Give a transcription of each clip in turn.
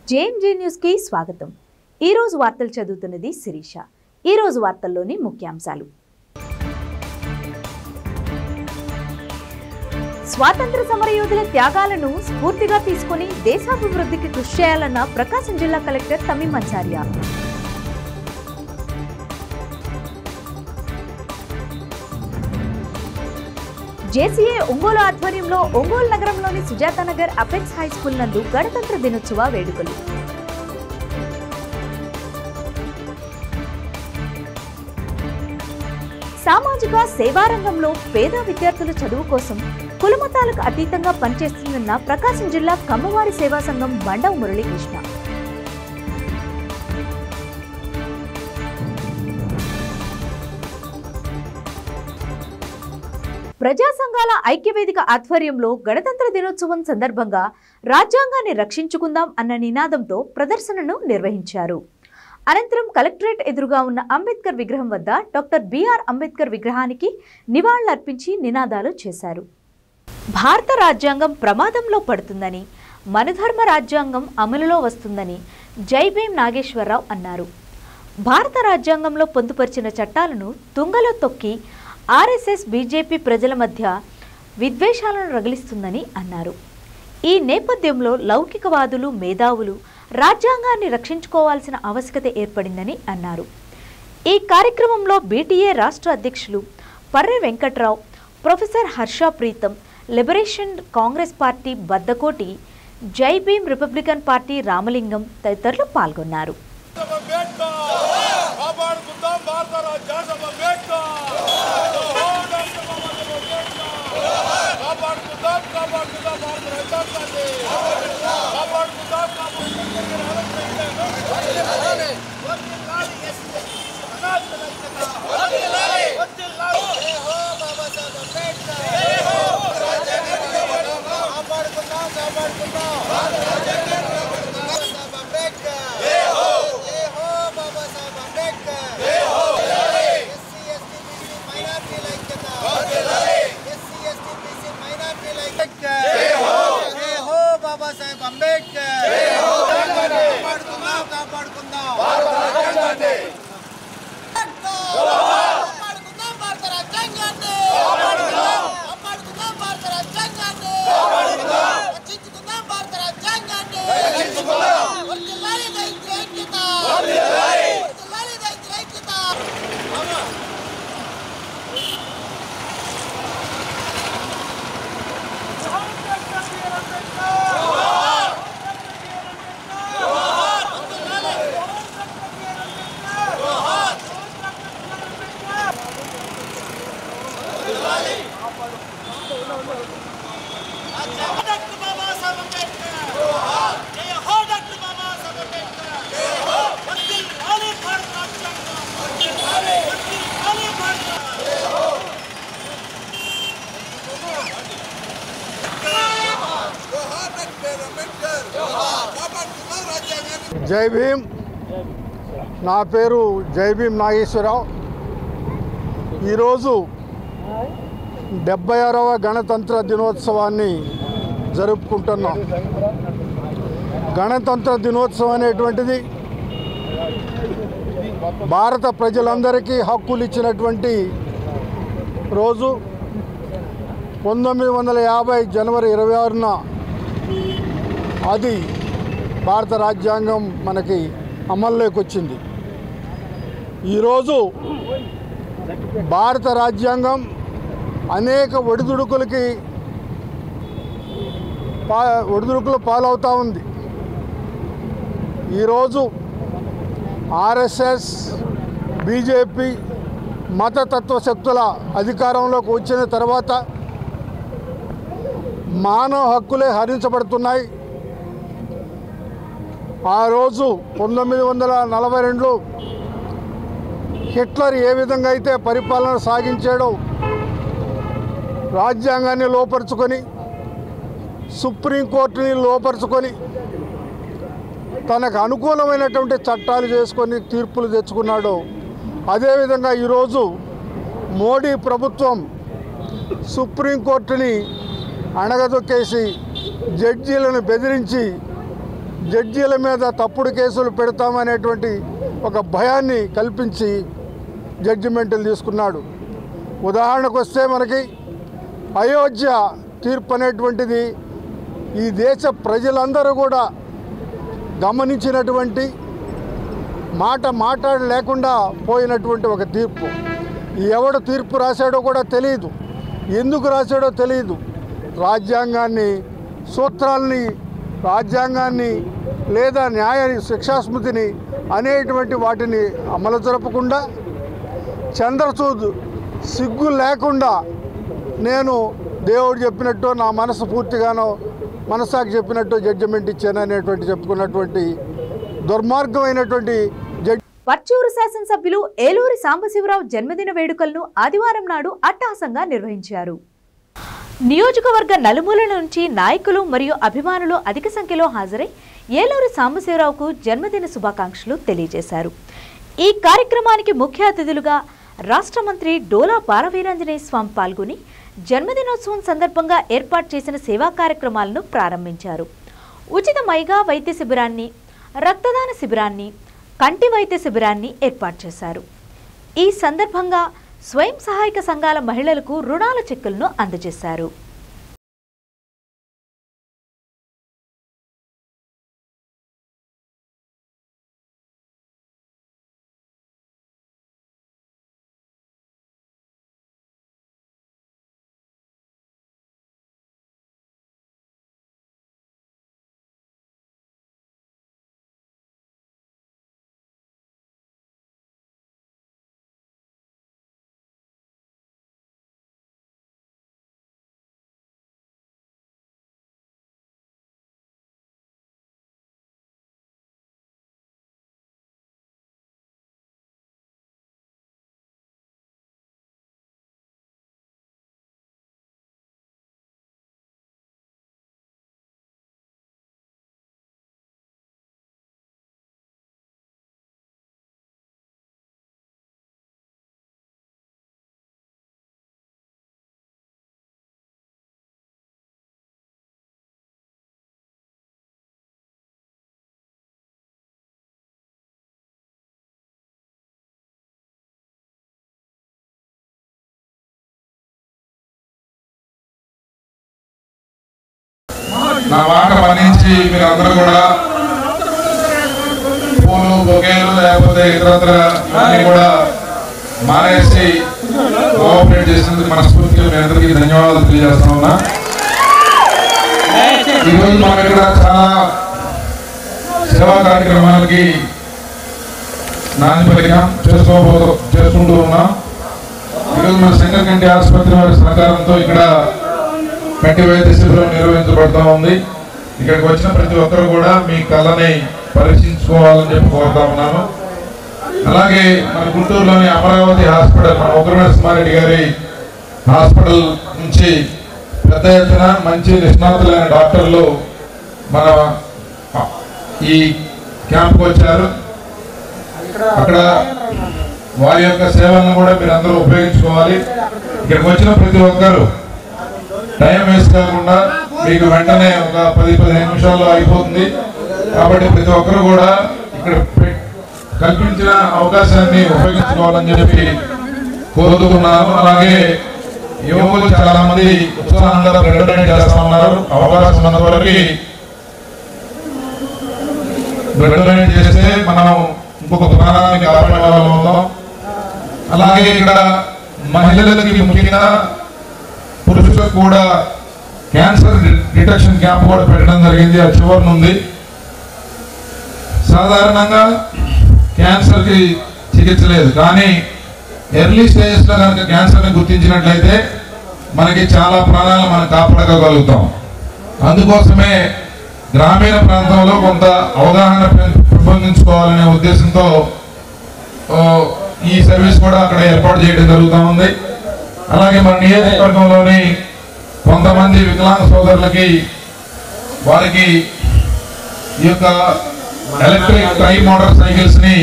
JMJ news కి స్వాగతం। ఈ రోజు వార్తలు చదువుతున్నది శిరీష। ఈ రోజు వార్తల్లోని ముఖ్యాంశాలు। స్వాతంత్ర సమరయోధుల త్యాగాలను స్ఫూర్తిగా తీసుకొని దేశాభివృద్ధికి కృషి చేయాలన్న ప్రకాశం జిల్లా కలెక్టర్ తమీం అన్సారియా। జేసీఏ ఒంగోలు ఆధ్వర్యంలో ఒంగోలు నగరంలోని సుజాతానగర్ అపెక్స్ హై స్కూల్ నందు గణతంత్ర దినోత్సవ వేడుకలు। సామాజిక సేవా రంగంలో పేద విద్యార్థుల చదువు కోసం కులమతాలకు అతీతంగా పనిచేస్తుందన్న ప్రకాశం జిల్లా కమ్మవారి సేవా సంఘం బండవ మురళీకృష్ణ। ప్రజా సంఘాల ఐక్యవేదిక ఆధ్వర్యంలో గణతంత్ర దినోత్సవం సందర్భంగా రాజ్యాంగాన్ని రక్షించుకుందాం అన్న నినాదంతో ప్రదర్శనను నిర్వహించారు। అనంతరం కలెక్టరేట్ ఎదురుగా ఉన్న అంబేద్కర్ విగ్రహం వద్ద డాక్టర్ బిఆర్ అంబేద్కర్ విగ్రహానికి నివాళులర్పించి నినాదాలు చేశారు। భారత రాజ్యాంగం ప్రమాదంలో పడుతుందని, మనధర్మ రాజ్యాంగం అమలులో వస్తుందని జై భీమ్ నాగేశ్వరరావు అన్నారు। భారత రాజ్యాంగంలో పొందుపరిచిన చట్టాలను తుంగలో తొక్కి ఆర్ఎస్ఎస్ బీజేపీ ప్రజల మధ్య విద్వేషాలను రగిలిస్తుందని అన్నారు। ఈ నేపథ్యంలో లౌకికవాదులు, మేధావులు రాజ్యాంగాన్ని రక్షించుకోవాల్సిన ఆవశ్యకత ఏర్పడిందని అన్నారు। ఈ కార్యక్రమంలో బీటీఏ రాష్ట్ర అధ్యక్షులు Parre Venkatrao, professor Harsha Preetham, Liberation Congress Party Baddakoti, Jai Bhim Republican party Ramalingam తదితరులు పాల్గొన్నారు। జై భీమ్। నా పేరు జై భీమ్ నాగేశ్వరరావు। ఈరోజు 76వ గణతంత్ర దినోత్సవాన్ని జరుపుకుంటున్నాం। గణతంత్ర దినోత్సవం అనేటువంటిది భారత ప్రజలందరికీ హక్కులు ఇచ్చినటువంటి రోజు। 1950 జనవరి 26న అది భారత రాజ్యాంగం మనకి అమల్లోకి వచ్చింది। ఈరోజు భారత రాజ్యాంగం అనేక ఒడిదుడుకులు పాలవుతూ ఉంది। ఈరోజు ఆర్ఎస్ఎస్, బీజేపీ మతతత్వ శక్తుల అధికారంలోకి వచ్చిన తర్వాత మానవ హక్కులే హరించబడుతున్నాయి। ఆ రోజు 1942లో హిట్లర్ ఏ విధంగా అయితే పరిపాలన సాగించాడో రాజ్యాంగాన్ని లోపరుచుకొని, సుప్రీంకోర్టుని లోపరుచుకొని తనకు అనుకూలమైనటువంటి చట్టాలు చేసుకొని తీర్పులు తెచ్చుకున్నాడో అదేవిధంగా ఈరోజు మోడీ ప్రభుత్వం సుప్రీంకోర్టుని అణగదొక్కేసి జడ్జీలను బెదిరించి జడ్జీల మీద తప్పుడు కేసులు పెడతామనేటువంటి ఒక భయాన్ని కల్పించి జడ్జిమెంట్లు తీసుకున్నాడు. ఉదాహరణకు వస్తే మనకి అయోధ్య తీర్పు అనేటువంటిది ఈ దేశ ప్రజలందరూ కూడా గమనించినటువంటి మాట్లాడలేకుండా పోయినటువంటి ఒక తీర్పు. ఎవడు తీర్పు రాశాడో కూడా తెలియదు, ఎందుకు రాశాడో తెలియదు. రాజ్యాంగాన్ని, సూత్రాల్ని, రాజ్యాంగాన్ని లేదా న్యాయ శిక్షాస్మృతిని అనేటువంటి వాటిని అమలు జరపకుండా చంద్రచూడ్ సిగ్గు లేకుండా నేను దేవుడు చెప్పినట్టు నా మనసు పూర్తిగానో మనసాకి చెప్పినట్టు జడ్జిమెంట్ ఇచ్చాను అనేటువంటి చెప్పుకున్నటువంటి దుర్మార్గమైనటువంటి పర్చూరు శాసనసభ్యులు ఏలూరి సాంబశివరావు జన్మదిన వేడుకలను ఆదివారం నాడు అట్టహాసంగా నిర్వహించారు. నియోజకవర్గ నలుమూలల నుంచి నాయకులు మరియు అభిమానులు అధిక సంఖ్యలో హాజరై ఏలూరి సాంబశివరావుకు జన్మదిన శుభాకాంక్షలు తెలియజేశారు. ఈ కార్యక్రమానికి ముఖ్య అతిథులుగా రాష్ట్ర మంత్రి డోలా బాలవీరాంజనేయ స్వామి పాల్గొని జన్మదినోత్సవం సందర్భంగా ఏర్పాటు చేసిన సేవా కార్యక్రమాలను ప్రారంభించారు. ఉచిత మైగా వైద్య శిబిరాన్ని, రక్తదాన శిబిరాన్ని, కంటి వైద్య శిబిరాన్ని ఏర్పాటు చేశారు. ఈ సందర్భంగా స్వయం సహాయక సంఘాల మహిళలకు రుణాల చెక్కులను అందజేశారు. నా మాట మన్నించి మీరందరూ కూడా పూలు, బొకేలు లేకపోతే ఇతరత్ర అన్ని కూడా మానేసి కోఆపరేట్ చేసినందుకు మనస్ఫూర్తిగా మీ అందరికీ ధన్యవాదాలు తెలియజేస్తా ఉన్నా. ఈరోజు మనం ఇక్కడ చాలా సేవా కార్యక్రమాలకి నాణ్యపరికం చేసుకుంటూ ఉన్నాం. ఈరోజు మన శంకర్ కంటి ఆసుపత్రి వారి సహకారంతో ఇక్కడ కంటి వైద్య శిబిరం నిర్వహించబడుతూ ఉంది. ఇక్కడికి వచ్చిన ప్రతి ఒక్కరు కూడా మీ కళ్ళని పరీక్షించుకోవాలని చెప్పి కోరుతా ఉన్నాను. అలాగే మన గుంటూరులోని అమరావతి హాస్పిటల్, మన ఉగ్రనరసింహారెడ్డి గారి హాస్పిటల్ నుంచి పెద్ద ఎత్తున మంచి నిష్ణాతులైన డాక్టర్లు మన ఈ క్యాంప్కి వచ్చారు. అక్కడ వారి యొక్క సేవలను కూడా మీరు అందరూ ఉపయోగించుకోవాలి. ఇక్కడికి వచ్చిన ప్రతి ఒక్కరు టైం వేస్ట్ కాకుండా మీకు వెంటనే ఒక 10-15 నిమిషాల్లో అయిపోతుంది. కాబట్టి ప్రతి ఒక్కరు కూడా ఇక్కడ కల్పించిన అవకాశాన్ని ఉపయోగించుకోవాలని చెప్పి కోరుతున్నాను. అలాగే యువకులు చాలా మంది ఉత్సాహంగా బ్లడ్ డొనేట్ చేస్తా ఉన్నారు. అవకాశం ఉన్నంత వరకు బ్లడ్ డొనేట్ చేస్తే మనం ఇంకొక ప్రాణాన్ని కాపాడే వాళ్ళం అవుతాం. అలాగే ఇక్కడ మహిళలకి ముఖ్యంగా పురుషులకు కూడా క్యాన్సర్ డిటెక్షన్ క్యాంప్ కూడా పెట్టడం జరిగింది. ఆ చివరి నుండి సాధారణంగా క్యాన్సర్కి చికిత్స లేదు, కానీ ఎర్లీ స్టేజెస్లో కనుక క్యాన్సర్ని గుర్తించినట్లయితే మనకి చాలా ప్రాణాలను మనం కాపాడగలుగుతాం. అందుకోసమే గ్రామీణ ప్రాంతంలో కొంత అవగాహన పెంపొందించుకోవాలనే ఉద్దేశంతో ఈ సర్వీస్ కూడా అక్కడ ఏర్పాటు చేయడం జరుగుతూ ఉంది. అలాగే మన నియోజకవర్గంలోని కొంతమంది వికలాంగ సోదరులకి వారికి ఈ యొక్క ఎలక్ట్రిక్ ట్రై మోటార్ సైకిల్స్ ని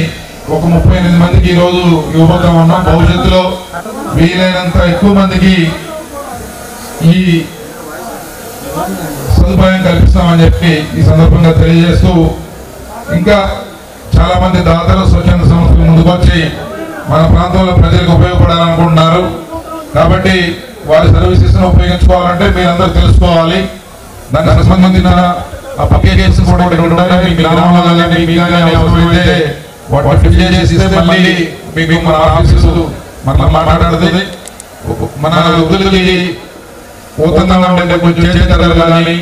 ఒక 38 మందికి ఈరోజు ఇవ్వబోతా ఉన్నాం. భవిష్యత్తులో వీలైనంత ఎక్కువ మందికి ఈ సదుపాయం కల్పిస్తామని చెప్పి ఈ సందర్భంగా తెలియజేస్తూ, ఇంకా చాలా మంది దాతలు స్వచ్ఛంద సంస్థలు ముందుకొచ్చి మన ప్రాంతంలో ప్రజలకు ఉపయోగపడాలనుకుంటున్నారు. కాబట్టి వారి సర్వీసెస్ ఉపయోగించుకోవాలంటే మీరందరూ తెలుసుకోవాలి. దానికి సంబంధించిన అప్లికేషన్స్ కూడా ఉంటాయి. మీ గ్రామంలో కానీ మీ కానీ అవసరమైతే వాటి ఫిల్ చేస్తే మళ్ళీ మీకు మన ఆఫీసు మన మాట్లాడుతుంది. మన వృద్ధులకి పోతున్నా ఉండే కొంచెం చేతలు కానీ,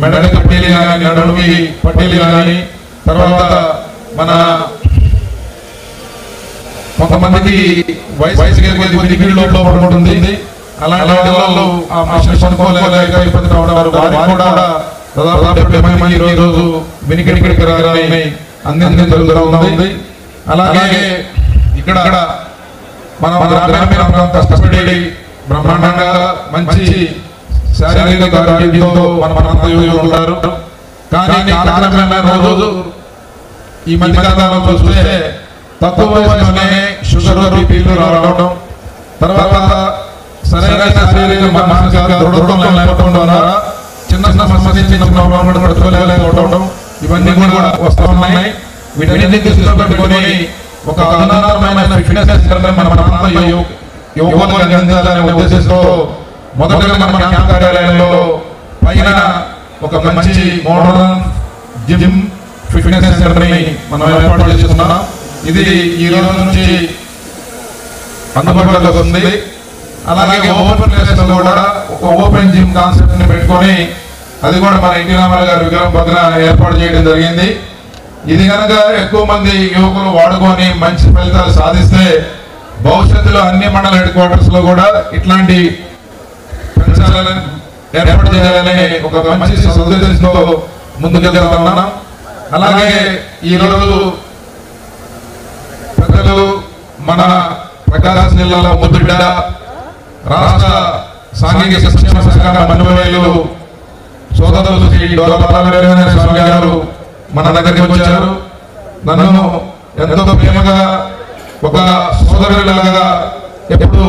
మెడకి పట్టీలు కానీ, నడుముకి పట్టీలు కానీ, తర్వాత మన కొంతమందికి వయసు లోపల ఉంటుంది. అలాంటి వాళ్ళు ఆ మిషన్ కొనుక్కోలేక ఇబ్బంది పడేవారు. వారికి కూడా దాదాపు 70 మంది ఈరోజు వెనుకడికి రాగానే అందించడం జరుగుతుంది. అలాగే ఇక్కడ మన గ్రామీణ ప్రాంత కష్టపడి బ్రహ్మాండంగా మంచి శారీరక ఆరోగ్యంతో మన ప్రాంత యువకులు ఉంటారు. కానీ కాలక్రమేణా రోజు ఈ మధ్య కాలంలో చూస్తే తక్కువ వయసులోనే షుగర్, బీపీలు రావడం, తర్వాత సరైన శారీరక మానసిక దృఢత్వం లేకపోవడం ద్వారా చిన్న పట్టుకోలేకపోవడం, ఇవన్నీ కూడా వస్తూ ఉన్నాయి. వీటన్నిటిని దృష్టిలో పెట్టుకొని ఒక అధునాతనమైన ఫిట్నెస్ సెంటర్ మన ప్రాంత యువకులకు అందించాలనే ఉద్దేశంతో మొదటగా మన క్యాంప్ కార్యాలయంలో పైన ఒక మంచి మోడర్న్ జిమ్ ఫిట్నెస్ సెంటర్ ని మనం ఏర్పాటు చేస్తున్నాం. ఇది ఈ రోజు నుంచి అందుబాటులోకి వస్తుంది. అలాగే ఓపెన్ ప్లేస్ లో కూడా ఒక ఓపెన్ జిమ్ కాన్సెప్ట్ ని పెట్టుకొని అది కూడా మన ఎన్టీ రామారావు గారి విగ్రహం పక్కన ఏర్పాటు చేయడం జరిగింది. ఇది కనుక ఎక్కువ మంది యువకులు వాడుకొని మంచి ఫలితాలు సాధిస్తే భవిష్యత్తులో అన్ని మండల హెడ్ క్వార్టర్స్ లో కూడా ఇట్లాంటి పెంచాలని ఏర్పాటు చేయాలనే ఒక మంచి సదుద్దేశంతో ముందుకెళ్తున్నాం. అలాగే ఈరోజు పెద్దలు మన ప్రకాశం జిల్లాలో ముద్దుబిడ్డ రాష్ట్ర సాంఘిక సంక్షేమ శాఖ మంత్రివర్యులు సోదరులు శ్రీ డోలపాల స్వామి గారు మన దగ్గరికి వచ్చారు. నన్ను ఎంతో ప్రేమగా ఒక సోదరులాగా ఎప్పుడు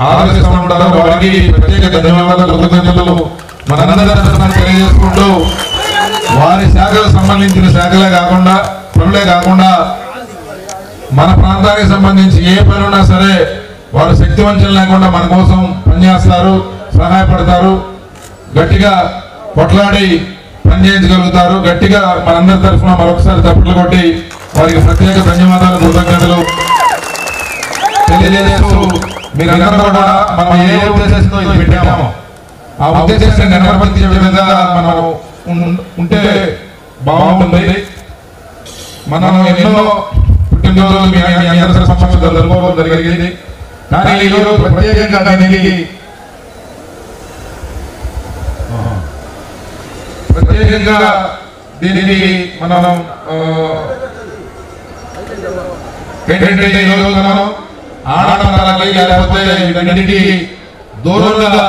ఆదరిస్తూ ఉంటారు. వారికి ప్రత్యేక ధన్యవాదాలు, కృతజ్ఞతలు మనందరి తరఫున తెలియజేసుకుంటూ, వారి శాఖలకు సంబంధించిన శాఖలే కాకుండా పనులే కాకుండా మన ప్రాంతానికి సంబంధించి ఏ పని ఉన్నా సరే వారు శక్తి వంచన లేకుండా మన కోసం పనిచేస్తారు, సహాయపడతారు, గట్టిగా కొట్లాడి పనిచేయించగలుగుతారు. గట్టిగా మనందరి తరఫున మరొకసారి తప్పులు కొట్టి వారికి ప్రత్యేక ధన్యవాదాలు, కృతజ్ఞతలు తెలియజేస్తూ, మీరందరూ కూడా మనం ఏ ఉద్దేశంతో ఇది పెట్టామో ఆ ఉద్దేశాన్ని నిర్వర్తించే విధంగా మనం ఉంటే బాగుంటుంది. మనం ఎన్నో పుట్టినరోజులు మీ అందరి సమక్షంలో జరుపుకోవడం జరిగింది. కానీ ఈరోజు ప్రత్యేకంగా దీనికి మనం ఏంటంటే ఈరోజు మనం ఆడవాళ్ళకి లేకపోతే వీటన్నిటికీ దూరంగా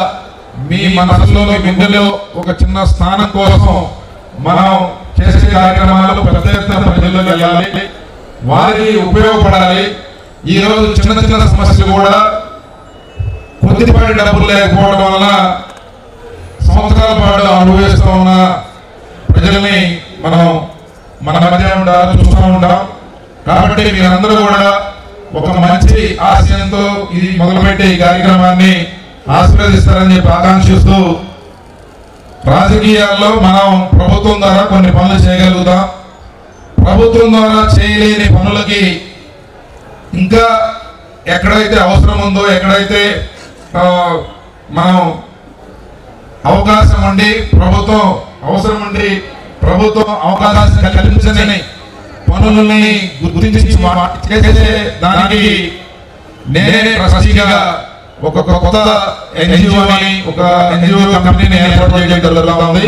మీ మనసులో గుండెలో ఒక చిన్న స్థానం కోసం మనం చేసే కార్యక్రమాలు పెద్ద ఎత్తున ప్రజల్లో వెళ్ళాలి, వారికి ఉపయోగపడాలి. ఈ రోజు చిన్న చిన్న సమస్యలు కూడా కొద్దిపాటి డబ్బులు లేకపోవడం వలన సంవత్సరాల పాటు అనుభవిస్తూ ఉన్న ప్రజల్ని మనం మన మధ్య చూస్తూ ఉంటాం. కాబట్టి మీరందరూ కూడా ఒక మంచి ఆశయంతో ఇది మొదలుపెట్టే ఈ కార్యక్రమాన్ని ఆశీర్వదిస్తారని చెప్పి ఆకాంక్షిస్తూ, రాజకీయాల్లో మనం ప్రభుత్వం ద్వారా కొన్ని పనులు చేయగలుగుతాం. ప్రభుత్వం ద్వారా చేయలేని పనులకి ఇంకా ఎక్కడైతే అవసరం ఉందో, ఎక్కడైతే మనం అవకాశం ఉండి ప్రభుత్వం అవసరం ఉండి ప్రభుత్వం అవకాశం కల్పించని పనులని గుర్తించి చేసే దానికి నేనే ట్రస్టీగా ఒక కొత్త ఎన్జిఓని, ఒక ఎన్జిఓ కంపెనీని ఏర్పాటు చేయడం జరుగుతుంది.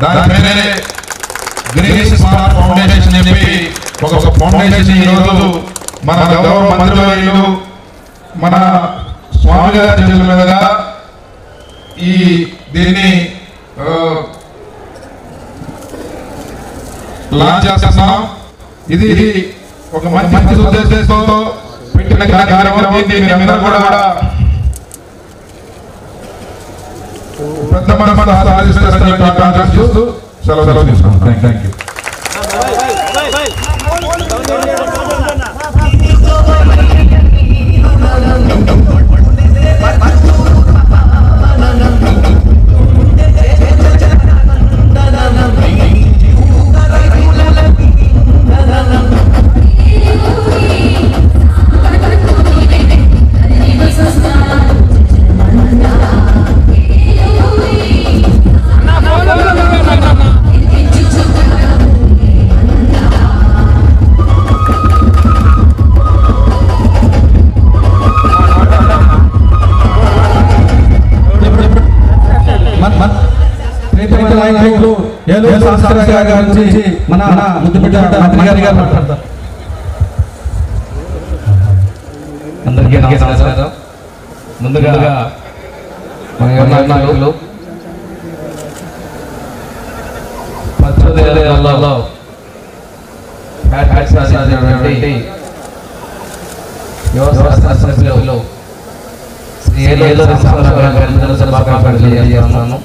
దాని పేరే గ్రీన్ స్టార్ ఫౌండేషన్ అని చెప్పి ఒక ఫౌండేషన్ ఈరోజు మన గౌరవ మంత్రివర్యులు మన స్వామి గారి చేతుల మీదుగా దీన్ని లాంచ్ చేస్తున్నాం. ఇది ఒక మంచి ఉద్దేశంతో పెట్టిన కార్యక్రమం. దీన్ని మీరందరూ కూడా పెద్ద మనసు ఆశిస్తారని చెప్పి ఆశిస్తూ సెలవు తీసుకుంటాం. Thank you. మన ముద్దుబిడ్డ మంత్రి గారు మాట్లాడతారు. అందరికీ నమస్కారం. ముందుగా మన నాయకులు జిల్లాలో యువ శ్రీ ఏలూరి శుభాకాంక్షలు తెలియజేస్తున్నాను.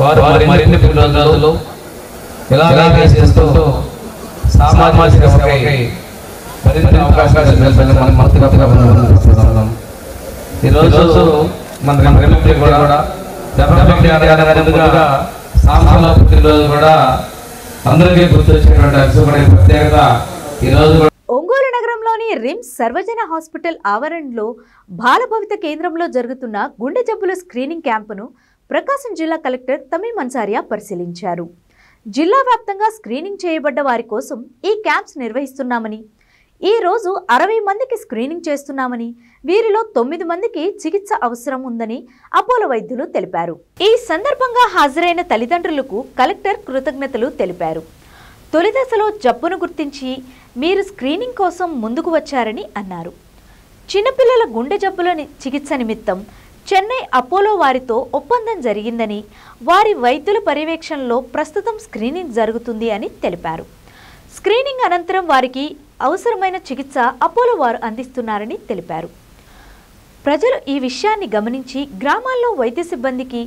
వారు మరిన్ని పునరుద్ధరణలు ఇలాగే చేస్తూ సామాజిక సేవకై మరింత అవకాశాలు కల్పించాలని మనస్ఫూర్తిగా కోరుకుంటున్నాం. ఈరోజు మన ముఖ్యమంత్రి కూడా ముందుగా సాంస్కృతిక పుట్టినరోజు కూడా అందరికీ గుర్తొచ్చినటువంటి అక్షరమైన ప్రత్యేకత ఈరోజు. ఒంగోలు నగరంలోని రిమ్స్ సర్వజన హాస్పిటల్ ఆవరణలో బాలభవిత కేంద్రంలో జరుగుతున్న గుండె జబ్బుల స్క్రీనింగ్ క్యాంపును ప్రకాశం జిల్లా కలెక్టర్ తమీం అన్సారియా పరిశీలించారు. జిల్లా వ్యాప్తంగా స్క్రీనింగ్ చేయబడ్డ వారి కోసం ఈ క్యాంప్స్ నిర్వహిస్తున్నామని, ఈ రోజు 60 మందికి స్క్రీనింగ్ చేస్తున్నామని, వీరిలో 9 మందికి చికిత్స అవసరం ఉందని అపోలో వైద్యులు తెలిపారు. ఈ సందర్భంగా హాజరైన తల్లిదండ్రులకు కలెక్టర్ కృతజ్ఞతలు తెలిపారు. తొలి దశలో జబ్బును గుర్తించి మీరు స్క్రీనింగ్ కోసం ముందుకు వచ్చారని అన్నారు. చిన్నపిల్లల గుండె జబ్బుల చికిత్స నిమిత్తం చెన్నై అపోలో వారితో ఒప్పందం జరిగిందని, వారి వైద్యుల పర్యవేక్షణలో ప్రస్తుతం స్క్రీనింగ్ జరుగుతుంది అని తెలిపారు. స్క్రీనింగ్ అనంతరం వారికి అవసరమైన చికిత్స అపోలో వారు అందిస్తున్నారని తెలిపారు. ప్రజలు ఈ విషయాన్ని గమనించి గ్రామాల్లో వైద్య సిబ్బందికి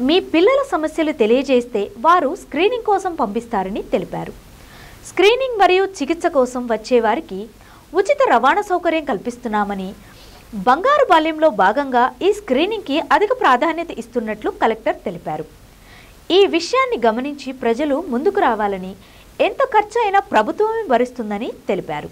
మీ పిల్లల సమస్యలు తెలియజేస్తే వారు స్క్రీనింగ్ కోసం పంపిస్తారని తెలిపారు. స్క్రీనింగ్ మరియు చికిత్స కోసం వచ్చేవారికి ఉచిత రవాణా సౌకర్యం కల్పిస్తున్నామని, బంగారు బాల్యంలో భాగంగా ఈ స్క్రీనింగ్కి అధిక ప్రాధాన్యత ఇస్తున్నట్లు కలెక్టర్ తెలిపారు. ఈ విషయాన్ని గమనించి ప్రజలు ముందుకు రావాలని, ఎంత ఖర్చు అయినా ప్రభుత్వమే భరిస్తుందని తెలిపారు.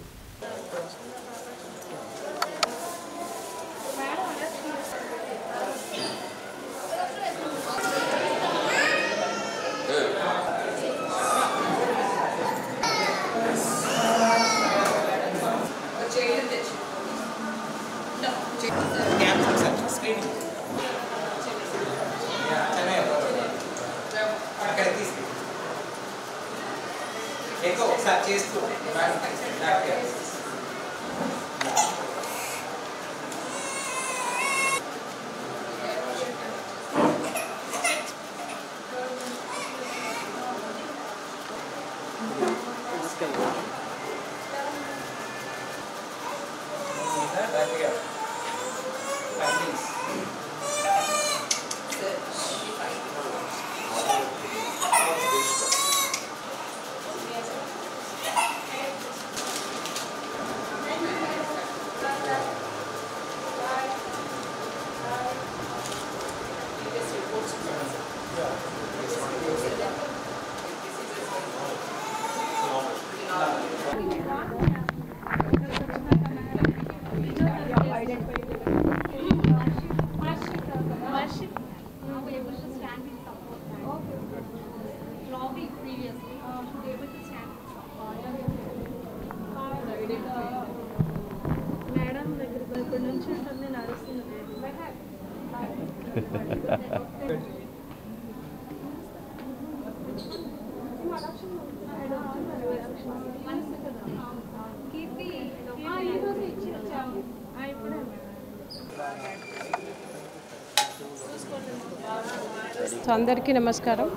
అందరికీ నమస్కారం.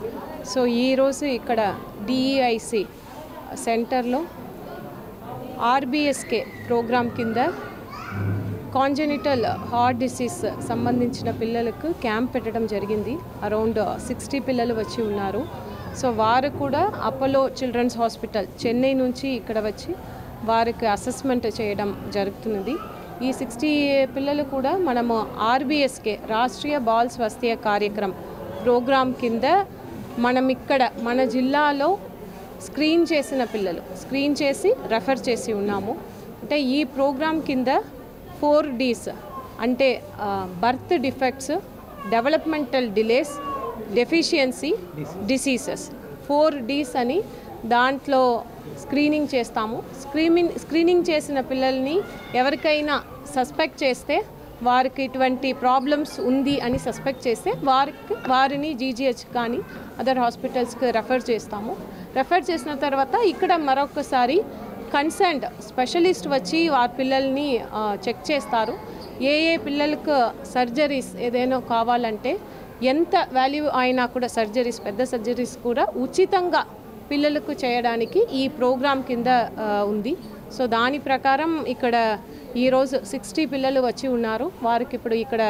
సో ఈరోజు ఇక్కడ డిఈఐసి సెంటర్లో ఆర్బిఎస్కే ప్రోగ్రాం కింద కాంజెనిటల్ హార్ట్ డిసీజ్ సంబంధించిన పిల్లలకు క్యాంప్ పెట్టడం జరిగింది. అరౌండ్ 60 పిల్లలు వచ్చి ఉన్నారు. సో వారు కూడా అపోలో చిల్డ్రన్స్ హాస్పిటల్ చెన్నై నుంచి ఇక్కడ వచ్చి వారికి అసెస్మెంట్ చేయడం జరుగుతున్నది. ఈ 60 పిల్లలు కూడా మనము ఆర్బీఎస్కే రాష్ట్రీయ బాల్ స్వాస్థ్య కార్యక్రమం ప్రోగ్రాం కింద మనం ఇక్కడ మన జిల్లాలో స్క్రీన్ చేసిన పిల్లలు స్క్రీన్ చేసి రెఫర్ చేసి ఉన్నాము. అంటే ఈ ప్రోగ్రాం కింద 4 Ds అంటే birth defects, developmental delays, deficiency, diseases 4 Ds అని దాంట్లో స్క్రీనింగ్ చేస్తాము. స్క్రీనింగ్ చేసిన పిల్లల్ని ఎవరికైనా సస్పెక్ట్ చేస్తే వారికి ఇటువంటి ప్రాబ్లమ్స్ ఉంది అని సస్పెక్ట్ చేస్తే వారిని జీజీహెచ్ కానీ అదర్ హాస్పిటల్స్కి రెఫర్ చేస్తాము. రెఫర్ చేసిన తర్వాత ఇక్కడ మరొకసారి కన్సర్న్డ్ స్పెషలిస్ట్ వచ్చి వారి పిల్లల్ని చెక్ చేస్తారు. ఏ పిల్లలకు సర్జరీస్ ఏదైనా కావాలంటే ఎంత వాల్యూ అయినా కూడా సర్జరీస్, పెద్ద సర్జరీస్ కూడా ఉచితంగా పిల్లలకు చేయడానికి ఈ ప్రోగ్రాం కింద ఉంది. సో దాని ప్రకారం ఇక్కడ ఈరోజు 60 పిల్లలు వచ్చి ఉన్నారు. వారికి ఇప్పుడు ఇక్కడ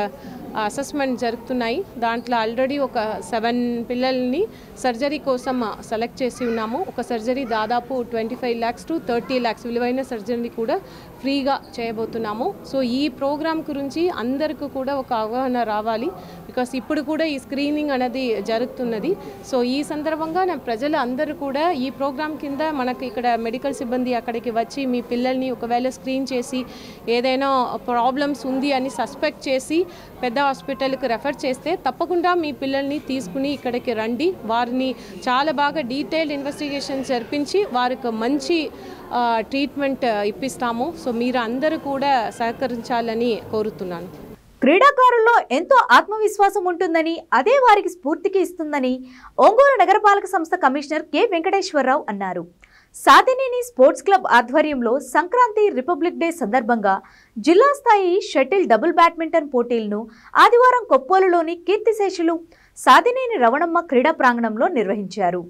అసెస్మెంట్ జరుగుతున్నాయి. దాంట్లో ఆల్రెడీ ఒక 7 పిల్లల్ని సర్జరీ కోసం సెలెక్ట్ చేసి ఉన్నాము. ఒక సర్జరీ దాదాపు 25 lakhs to 30 lakhs విలువైన సర్జరీ కూడా ఫ్రీగా చేయబోతున్నాము. సో ఈ ప్రోగ్రాం గురించి అందరికీ కూడా ఒక అవగాహన రావాలి. బికాస్ ఇప్పుడు కూడా ఈ స్క్రీనింగ్ అనేది జరుగుతున్నది. సో ఈ సందర్భంగా ప్రజలు అందరూ కూడా ఈ ప్రోగ్రాం కింద మనకు ఇక్కడ మెడికల్ సిబ్బంది అక్కడికి వచ్చి మీ పిల్లల్ని ఒకవేళ స్క్రీన్ చేసి ఏదైనా ప్రాబ్లమ్స్ ఉంది అని సస్పెక్ట్ చేసి పెద్ద హాస్పిటల్కి రెఫర్ చేస్తే తప్పకుండా మీ పిల్లల్ని తీసుకుని ఇక్కడికి రండి. వారిని చాలా బాగా డీటెయిల్డ్ ఇన్వెస్టిగేషన్ జరిపించి వారికి మంచి ట్రీట్మెంట్ ఇప్పిస్తాము. సో మీరు అందరూ కూడా సహకరించాలని కోరుతున్నాను. క్రీడాకారుల్లో ఎంతో ఆత్మవిశ్వాసం ఉంటుందని, అదే వారికి స్ఫూర్తికి ఇస్తుందని ఒంగోలు నగరపాలక సంస్థ కమిషనర్ కె వెంకటేశ్వరరావు అన్నారు. సాధినేని స్పోర్ట్స్ క్లబ్ ఆధ్వర్యంలో సంక్రాంతి, రిపబ్లిక్ డే సందర్భంగా జిల్లా స్థాయి షటిల్ డబుల్ బ్యాడ్మింటన్ పోటీలను ఆదివారం కొప్పోలులోని కీర్తిశేషులు సాధినేని రవణమ్మ క్రీడా ప్రాంగణంలో నిర్వహించారు.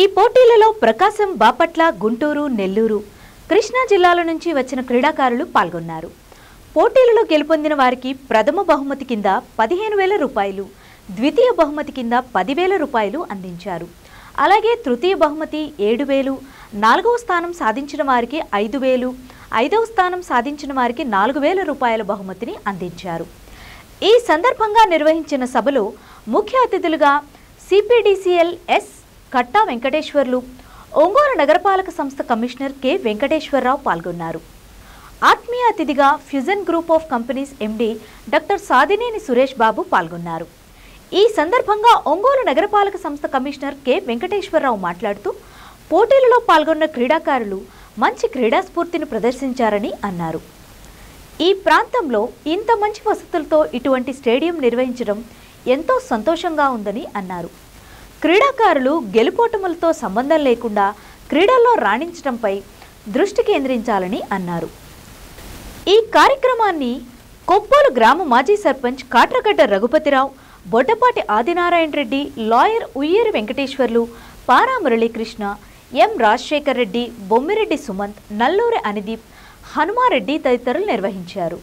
ఈ పోటీలలో ప్రకాశం, బాపట్ల, గుంటూరు, నెల్లూరు, కృష్ణా జిల్లాల నుంచి వచ్చిన క్రీడాకారులు పాల్గొన్నారు. పోటీలలో గెలుపొందిన వారికి ప్రథమ బహుమతి కింద 15,000 రూపాయలు, ద్వితీయ బహుమతి కింద 10,000 రూపాయలు అందించారు. అలాగే తృతీయ బహుమతి 7,000, 4వ స్థానం సాధించిన వారికి 5,000, 5వ స్థానం సాధించిన వారికి 4,000 రూపాయల బహుమతిని అందించారు. ఈ సందర్భంగా నిర్వహించిన సభలో ముఖ్య అతిథులుగా సిపిడిసిఎల్ ఎస్ కట్టా వెంకటేశ్వర్లు, ఒంగోలు నగరపాలక సంస్థ కమిషనర్ కె వెంకటేశ్వరరావు పాల్గొన్నారు. ఆత్మీయ అతిథిగా Fusion Group of Companies MD doctor Sadhineni Suresh Babu పాల్గొన్నారు. ఈ సందర్భంగా ఒంగోలు నగరపాలక సంస్థ కమిషనర్ కె వెంకటేశ్వరరావు మాట్లాడుతూ పోటీలలో పాల్గొన్న క్రీడాకారులు మంచి క్రీడా స్ఫూర్తిని ప్రదర్శించారని అన్నారు. ఈ ప్రాంతంలో ఇంత మంచి వసతులతో ఇటువంటి స్టేడియం నిర్వహించడం ఎంతో సంతోషంగా ఉందని అన్నారు. క్రీడాకారులు గెలుపోటములతో సంబంధం లేకుండా క్రీడల్లో రాణించడంపై దృష్టి కేంద్రించాలని అన్నారు. ఈ కార్యక్రమాన్ని కొప్పోలు గ్రామ మాజీ సర్పంచ్ కాట్రగడ్డ రఘుపతిరావు, బొడ్డపాటి ఆదినారాయణ రెడ్డి, లాయర్ ఉయ్యేరు వెంకటేశ్వర్లు, పారా మురళీకృష్ణ, ఎం రాజశేఖర్ రెడ్డి, బొమ్మిరెడ్డి సుమంత్, నల్లూరి అనిదీప్, హనుమారెడ్డి తదితరులు నిర్వహించారు.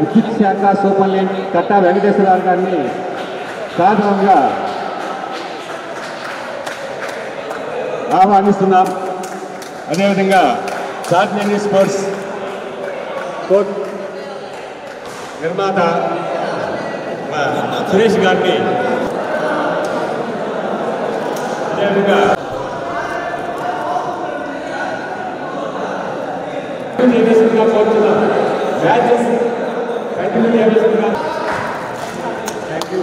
విద్యుత్ శాఖ సూపరింటెండెంట్ కట్టా వెంకటేశ్వరరావు గారిని సాధారణంగా ఆహ్వానిస్తున్నాం. అదేవిధంగా సాత్నేని స్పోర్ట్స్ కోర్ట్ నిర్మాత సురేష్ గారిని అదేవిధంగా కోరుతున్నాం. మ్యాచెస్ కంటిన్యూ చేయవలసిందిగా. Thank you.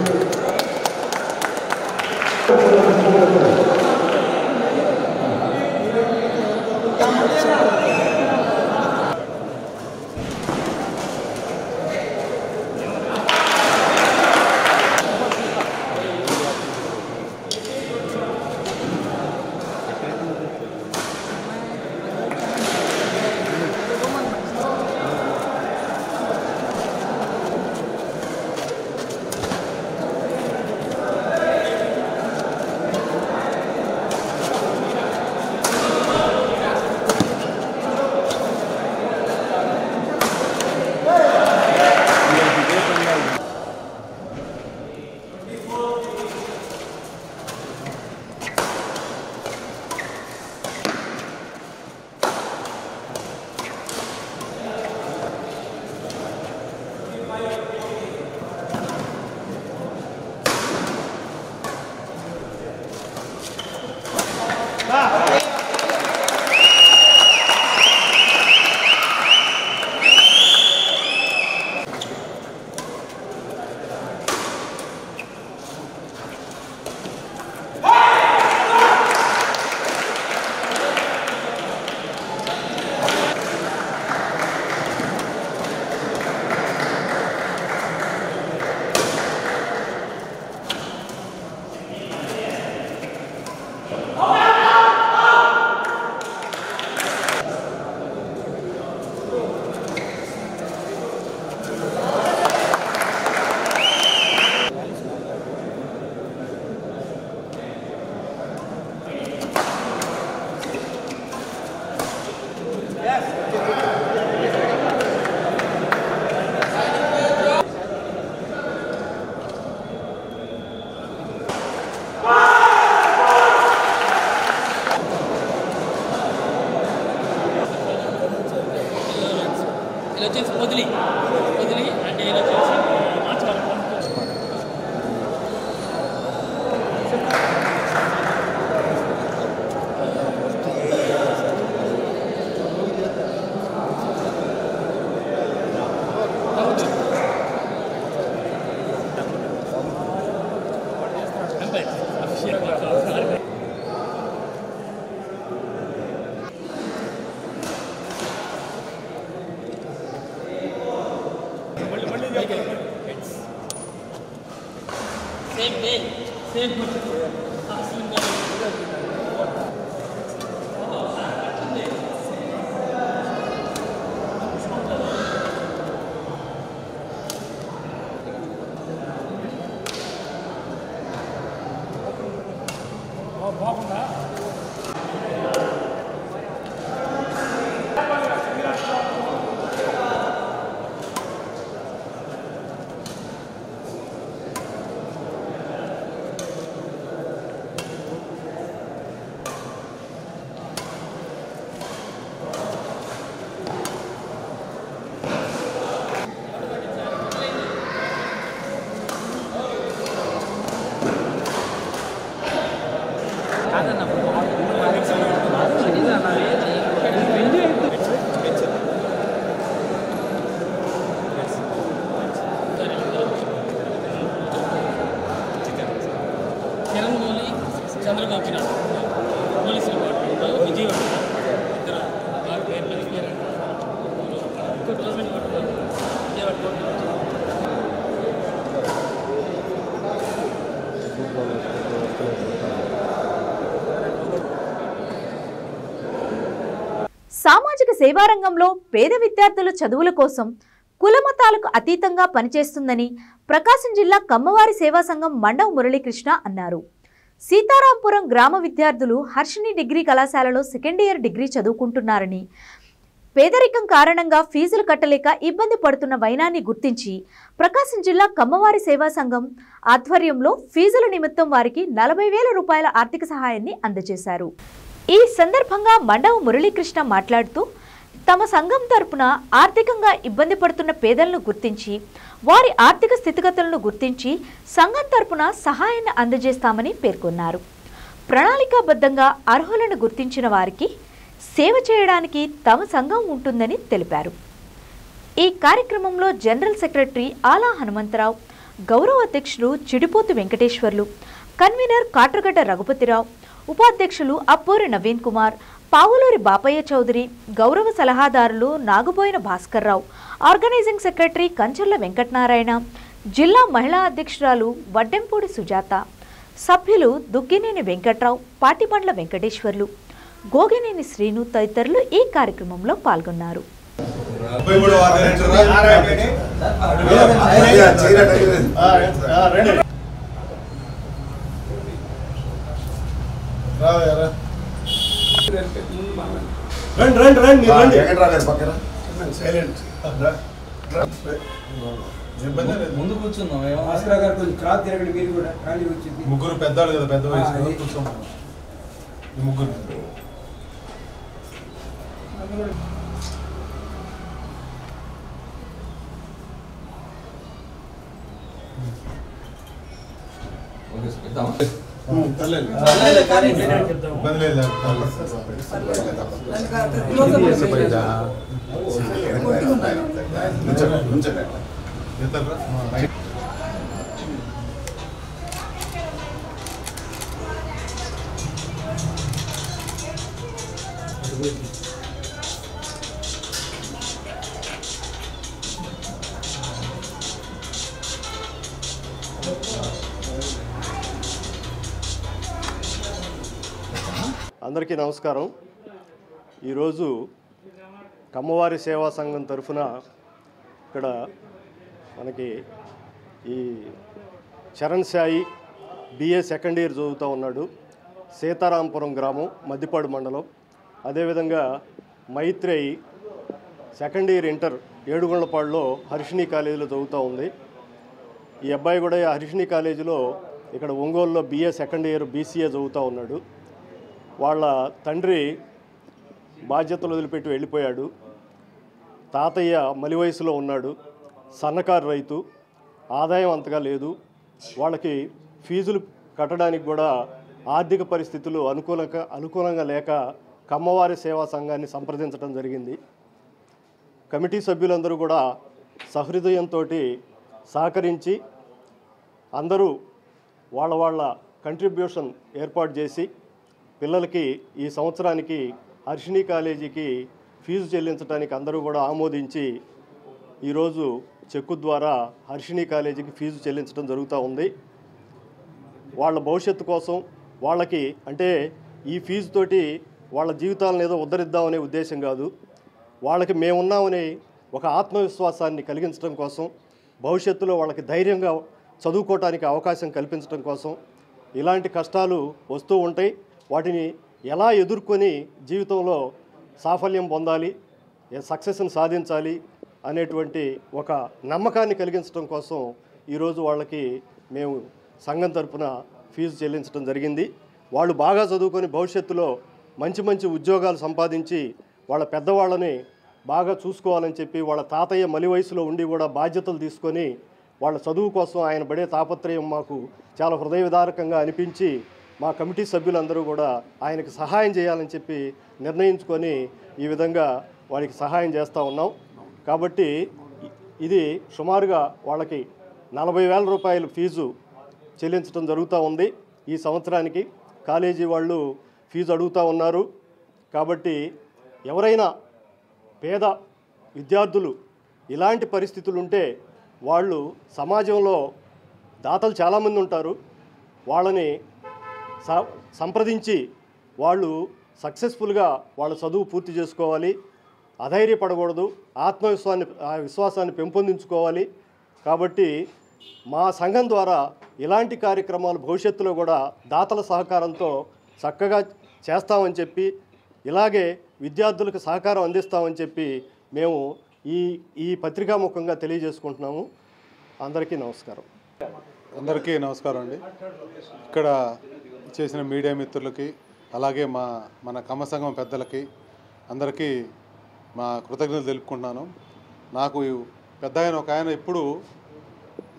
సామాజిక సేవా రంగంలో పేద విద్యార్థుల చదువుల కోసం కులమతాలకు అతీతంగా పనిచేస్తుందని ప్రకాశం జిల్లా కమ్మవారి సేవా సంఘం మండవ మురళీకృష్ణ అన్నారు. సీతారాంపురం గ్రామ విద్యార్థులు హర్షిని డిగ్రీ కళాశాలలో సెకండ్ ఇయర్ డిగ్రీ చదువుకుంటున్నారని, పేదరికం కారణంగా ఫీజులు కట్టలేక ఇబ్బంది పడుతున్న వైనాన్ని గుర్తించి ప్రకాశం జిల్లా కమ్మవారి సేవా సంఘం ఆధ్వర్యంలో ఫీజుల నిమిత్తం వారికి 40,000 రూపాయల ఆర్థిక సహాయాన్ని అందజేశారు. ఈ సందర్భంగా మండవ మురళీకృష్ణ మాట్లాడుతూ తమ సంఘం తరపున ఆర్థికంగా ఇబ్బంది పడుతున్న పేదలను గుర్తించి వారి ఆర్థిక స్థితిగతులను గుర్తించి సంఘం తరపున సహాయాన్ని అందజేస్తామని పేర్కొన్నారు. ప్రణాళికాబద్ధంగా అర్హులను గుర్తించిన వారికి సేవ చేయడానికి తమ సంఘం ఉంటుందని తెలిపారు. ఈ కార్యక్రమంలో జనరల్ సెక్రటరీ ఆలా హనుమంతరావు, గౌరవ అధ్యక్షులు చిడిపోతు వెంకటేశ్వర్లు, కన్వీనర్ కాట్రగడ్డ రఘుపతిరావు, ఉపాధ్యక్షులు అప్పూరి నవీన్ కుమార్, పావులూరి బాపయ్య చౌదరి, గౌరవ సలహాదారులు నాగుబోయిన భాస్కర్రావు, ఆర్గనైజింగ్ సెక్రటరీ కంచర్ల వెంకటనారాయణ, జిల్లా మహిళా అధ్యక్షురాలు వడ్డెంపూడి సుజాత, సభ్యులు దుగ్గినేని వెంకట్రావు, పాటిబండ్ల వెంకటేశ్వర్లు, గోగినేని శ్రీను తదితరులు ఈ కార్యక్రమంలో పాల్గొన్నారు. ముందు కూర్చుందాం. ముగ్గురు పెద్దవాళ్ళు కదా, పెద్ద వయసు కూర్చోమా. ముగ్గురు ఇబ్బంది లేదు. అందరికీ నమస్కారం. ఈరోజు కమ్మవారి సేవా సంఘం తరఫున ఇక్కడ మనకి ఈ Charan Sai BA second year చదువుతూ ఉన్నాడు, సీతారాంపురం గ్రామం, మద్దిపాడు మండలం. అదేవిధంగా మైత్రేయి సెకండ్ ఇయర్ ఇంటర్ ఏడుగొండపాడులో హర్షిణి కాలేజీలో చదువుతూ ఉంది. ఈ అబ్బాయి కూడా హర్షిణి కాలేజీలో ఇక్కడ ఒంగోలులో BA సెకండ్ ఇయర్ BCA చదువుతూ ఉన్నాడు. వాళ్ళ తండ్రి బాధ్యతలు వదిలిపెట్టి వెళ్ళిపోయాడు. తాతయ్య మలి వయసులో ఉన్నాడు, సన్నకారు రైతు, ఆదాయం అంతగా లేదు. వాళ్ళకి ఫీజులు కట్టడానికి కూడా ఆర్థిక పరిస్థితులు అనుకూలంగా లేక కమ్మవారి సేవా సంఘాన్ని సంప్రదించడం జరిగింది. కమిటీ సభ్యులందరూ కూడా సహృదయంతో సహకరించి అందరూ వాళ్ళ కంట్రిబ్యూషన్ ఏర్పాటు చేసి పిల్లలకి ఈ సంవత్సరానికి హర్షిణి కాలేజీకి ఫీజు చెల్లించడానికి అందరూ కూడా ఆమోదించి ఈరోజు చెక్కు ద్వారా హర్షిణి కాలేజీకి ఫీజు చెల్లించడం జరుగుతూ ఉంది. వాళ్ళ భవిష్యత్తు కోసం వాళ్ళకి అంటే ఈ ఫీజుతోటి వాళ్ళ జీవితాలను ఏదో ఉద్ధరిద్దామనే ఉద్దేశం కాదు, వాళ్ళకి మేమున్నామని ఒక ఆత్మవిశ్వాసాన్ని కలిగించడం కోసం, భవిష్యత్తులో వాళ్ళకి ధైర్యంగా చదువుకోవటానికి అవకాశం కల్పించడం కోసం. ఇలాంటి కష్టాలు వస్తూ ఉంటాయి, వాటిని ఎలా ఎదుర్కొని జీవితంలో సాఫల్యం పొందాలి, సక్సెస్ని సాధించాలి అనేటువంటి ఒక నమ్మకాన్ని కలిగించడం కోసం ఈరోజు వాళ్ళకి మేము సంఘం తరపున ఫీజు చెల్లించడం జరిగింది. వాళ్ళు బాగా చదువుకొని భవిష్యత్తులో మంచి ఉద్యోగాలు సంపాదించి వాళ్ళ పెద్దవాళ్ళని బాగా చూసుకోవాలని చెప్పి వాళ్ళ తాతయ్య మలి వయసులో ఉండి కూడా బాధ్యతలు తీసుకొని వాళ్ళ చదువు కోసం ఆయన పడే తాపత్రయం మాకు చాలా హృదయ విదారకంగా అనిపించి మా కమిటీ సభ్యులందరూ కూడా ఆయనకు సహాయం చేయాలని చెప్పి నిర్ణయించుకొని ఈ విధంగా వారికి సహాయం చేస్తూ ఉన్నాం. కాబట్టి ఇది సుమారుగా వాళ్ళకి 40,000 రూపాయలు ఫీజు చెల్లించడం జరుగుతూ ఉంది. ఈ సంవత్సరానికి కాలేజీ వాళ్ళు ఫీజు అడుగుతూ ఉన్నారు. కాబట్టి ఎవరైనా పేద విద్యార్థులు ఇలాంటి పరిస్థితులు ఉంటే వాళ్ళు సమాజంలో దాతలు చాలామంది ఉంటారు, వాళ్ళని సంప్రదించి వాళ్ళు సక్సెస్ఫుల్గా వాళ్ళ చదువు పూర్తి చేసుకోవాలి, అధైర్యపడకూడదు, విశ్వాసాన్ని పెంపొందించుకోవాలి. కాబట్టి మా సంఘం ద్వారా ఇలాంటి కార్యక్రమాలు భవిష్యత్తులో కూడా దాతల సహకారంతో చక్కగా చేస్తామని చెప్పి, ఇలాగే విద్యార్థులకు సహకారం అందిస్తామని చెప్పి మేము ఈ పత్రికాముఖంగా తెలియజేసుకుంటున్నాము. అందరికీ నమస్కారం. అందరికీ నమస్కారం అండి. ఇక్కడ చేసిన మీడియా మిత్రులకి అలాగే మన కమ్మ సంఘం పెద్దలకి అందరికీ మా కృతజ్ఞతలు తెలుపుకుంటున్నాను. నాకు పెద్ద ఒక ఆయన ఇప్పుడు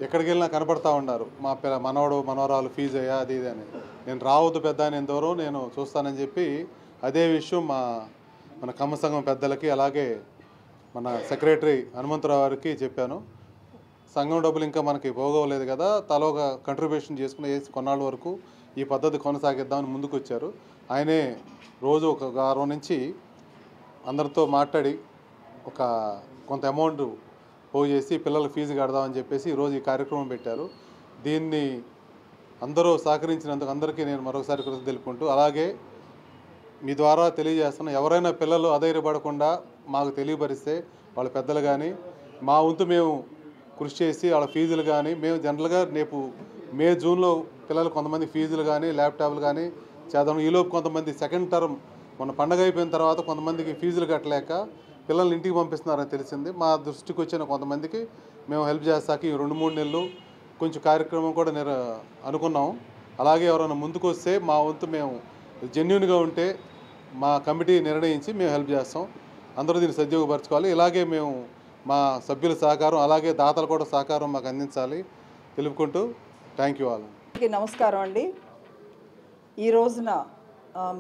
ఎక్కడికి వెళ్ళినా కనపడతా ఉన్నారు, మా మనవడు మనవరాలు ఫీజు అయ్యా అది ఇది అని. నేను రావద్దు పెద్ద ఆయన ఎంతవరకు నేను చూస్తానని చెప్పి అదే విషయం మన కమ్మ సంఘం పెద్దలకి అలాగే మన సెక్రటరీ హనుమంతరావు గారికి చెప్పాను. సంఘం డబ్బులు ఇంకా మనకి పోగవలేదు కదా, తలోగా కంట్రిబ్యూషన్ చేసుకుని వేసి కొన్నాళ్ళ వరకు ఈ పద్ధతి కొనసాగిద్దామని ముందుకు వచ్చారు. ఆయనే రోజు ఒక వారం నుంచి అందరితో మాట్లాడి కొంత అమౌంట్ పోగు చేసి పిల్లల ఫీజు కడదామని చెప్పేసి ఈరోజు ఈ కార్యక్రమం పెట్టారు. దీన్ని అందరూ సహకరించినందుకు అందరికీ నేను మరొకసారి కృతజ్ఞతలు తెలుపుకుంటూ, అలాగే మీ ద్వారా తెలియజేస్తున్నా, ఎవరైనా పిల్లలు అధైర్యపడకుండా మాకు తెలియపరిస్తే వాళ్ళ పెద్దలు కానీ మా వంతు మేము కృషి చేసి వాళ్ళ ఫీజులు కానీ మేము జనరల్గా రేపు జూన్లో పిల్లలు కొంతమంది ఫీజులు కానీ ల్యాప్టాప్లు కానీ చేద్దాం. ఈలోపు కొంతమంది సెకండ్ టర్మ్ మన పండగ అయిపోయిన తర్వాత కొంతమందికి ఫీజులు కట్టలేక పిల్లల్ని ఇంటికి పంపిస్తున్నారని తెలిసింది. మా దృష్టికి వచ్చిన కొంతమందికి మేము హెల్ప్ చేస్తాకి 2-3 నెలలు కొంచెం కార్యక్రమం కూడా అనుకున్నాము. అలాగే ఎవరైనా ముందుకు వస్తే మా వంతు మేము జెన్యూన్గా ఉంటే మా కమిటీ నిర్ణయించి మేము హెల్ప్ చేస్తాం. అందరూ దీన్ని సద్వినియోగపరచుకోవాలి. ఇలాగే మేము మా సభ్యుల సహకారం అలాగే దాతలు కూడా సహకారం మాకు అందించాలి తెలుపుకుంటూ థ్యాంక్ యూ ఆల్. నమస్కారం అండి. ఈ రోజున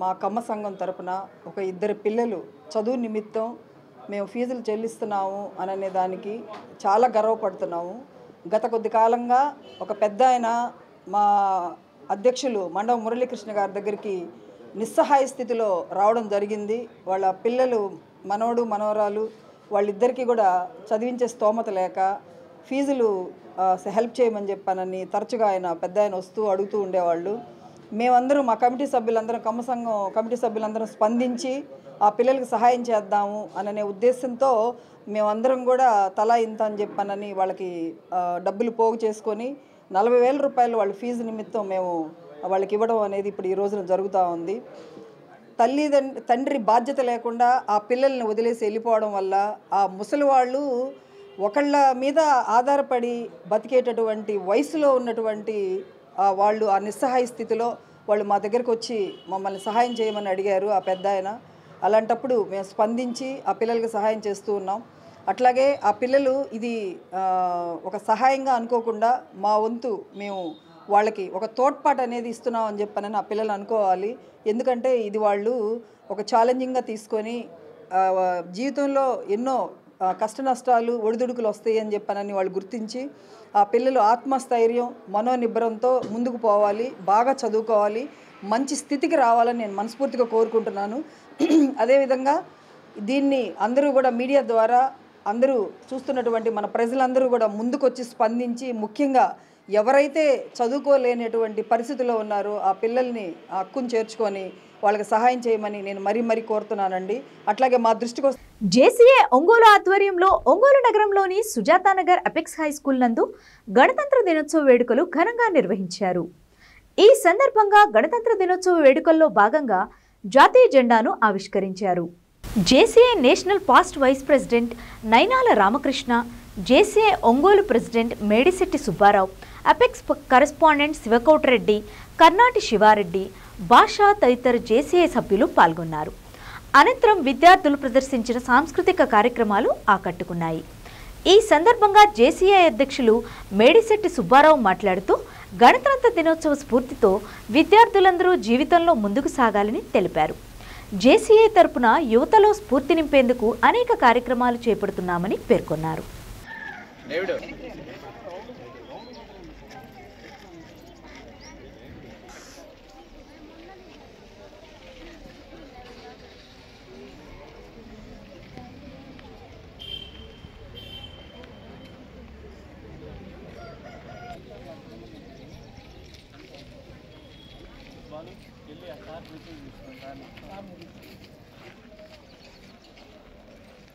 మా కమ్మ సంఘం తరపున ఒక 2 పిల్లలు చదువు నిమిత్తం మేము ఫీజులు చెల్లిస్తున్నాము అనే దానికి చాలా గర్వపడుతున్నాము. గత కొద్ది కాలంగా ఒక పెద్ద ఆయన మా అధ్యక్షులు మండవ మురళీకృష్ణ గారి దగ్గరికి నిస్సహాయ స్థితిలో రావడం జరిగింది. వాళ్ళ పిల్లలు మనవడు మనవరాలు వాళ్ళిద్దరికీ కూడా చదివించే స్తోమత లేక ఫీజులు హెల్ప్ చేయమని చెప్పానని తరచుగా పెద్ద ఆయన వస్తూ అడుగుతూ ఉండేవాళ్ళు. మేమందరం మా కమిటీ సభ్యులందరం కమ్మ సంఘం కమిటీ సభ్యులందరం స్పందించి ఆ పిల్లలకు సహాయం చేద్దాము అనే ఉద్దేశంతో మేమందరం కూడా తలా ఇంత అని చెప్పానని వాళ్ళకి డబ్బులు పోగు చేసుకొని 40,000 రూపాయలు వాళ్ళ ఫీజు నిమిత్తం మేము వాళ్ళకి ఇవ్వడం అనేది ఇప్పుడు ఈ రోజున జరుగుతూ ఉంది. తండ్రి బాధ్యత లేకుండా ఆ పిల్లల్ని వదిలేసి వెళ్ళిపోవడం వల్ల ఆ ముసలి వాళ్ళు ఒకళ్ళ మీద ఆధారపడి బతికేటటువంటి వయసులో ఉన్నటువంటి వాళ్ళు ఆ నిస్సహాయ స్థితిలో వాళ్ళు మా దగ్గరకు వచ్చి మమ్మల్ని సహాయం చేయమని అడిగారు ఆ పెద్ద ఆయన. అలాంటప్పుడు మేము స్పందించి ఆ పిల్లలకి సహాయం చేస్తూ ఉన్నాం. అట్లాగే ఆ పిల్లలు ఇది ఒక సహాయంగా అనుకోకుండా మా వంతు మేము వాళ్ళకి ఒక తోడ్పాటు అనేది ఇస్తున్నాం అని చెప్పనని ఆ పిల్లలు అనుకోవాలి. ఎందుకంటే ఇది వాళ్ళు ఒక ఛాలెంజింగ్గా తీసుకొని జీవితంలో ఎన్నో కష్ట నష్టాలు ఒడిదుడుకులు వస్తాయి అని చెప్పనని వాళ్ళు గుర్తించి ఆ పిల్లలు ఆత్మస్థైర్యం మనోనిబ్బరంతో ముందుకు పోవాలి, బాగా చదువుకోవాలి, మంచి స్థితికి రావాలని నేను మనస్ఫూర్తిగా కోరుకుంటున్నాను. అదేవిధంగా దీన్ని అందరూ కూడా మీడియా ద్వారా అందరూ చూస్తున్నటువంటి మన ప్రజలందరూ కూడా ముందుకొచ్చి స్పందించి ముఖ్యంగా ఎవరైతే చదువుకోలేనటువంటి పరిస్థితుల్లో ఉన్నారో ఆ పిల్లల్ని హక్కును చేర్చుకొని వాళ్ళకి సహాయం చేయమని నేను మరీ కోరుతున్నానండి. అట్లాగే మా దృష్టికి జేసీఏ ఒంగోలు ఆధ్వర్యంలో ఒంగోలు నగరంలోని సుజాతానగర్ అపెక్స్ హై స్కూల్ నందు గణతంత్ర దినోత్సవ వేడుకలు ఘనంగా నిర్వహించారు. ఈ సందర్భంగా గణతంత్ర దినోత్సవ వేడుకల్లో భాగంగా జాతీయ జెండాను ఆవిష్కరించారు. JCA national past vice president Nainala Ramakrishna, JCA Ongole president Medisetti Subbarao, apex correspondent Sivakotireddy, Karnati Sivareddy, Bhasha తదితర జేసీఏ సభ్యులు పాల్గొన్నారు. అనంతరం విద్యార్థులు ప్రదర్శించిన సాంస్కృతిక కార్యక్రమాలు ఆకట్టుకున్నాయి. ఈ సందర్భంగా జేసీఏ అధ్యక్షులు మేడిశెట్టి సుబ్బారావు మాట్లాడుతూ గణతంత్ర దినోత్సవ స్ఫూర్తితో విద్యార్థులందరూ జీవితంలో ముందుకు సాగాలని తెలిపారు. జేసీఏ తరపున యువతలో స్ఫూర్తి నింపేందుకు అనేక కార్యక్రమాలు చేపడుతున్నామని పేర్కొన్నారు.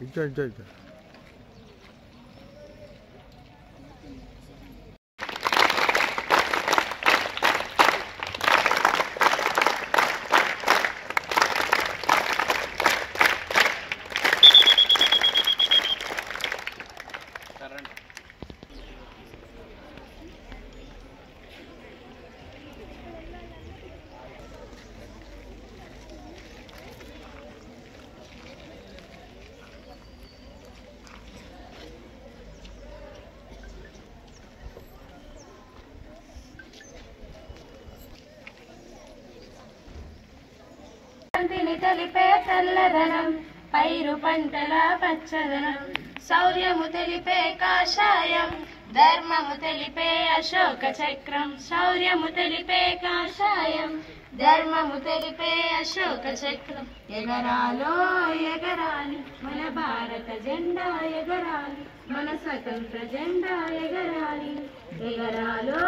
ఇచ్చా తెలిపే తెల్లదనం పైరు పంటల పచ్చదనం శౌర్యము తెలిపే కాషాయం ధర్మము తెలిపే అశోక చక్రం శౌర్యము తెలిపే కాషాయం ధర్మము తెలిపే అశోక చక్రం ఎగరాలో ఎగరాలి మన భారత జెండా ఎగరాలి మన స్వతంత్ర జెండా ఎగరాలి ఎగరాలో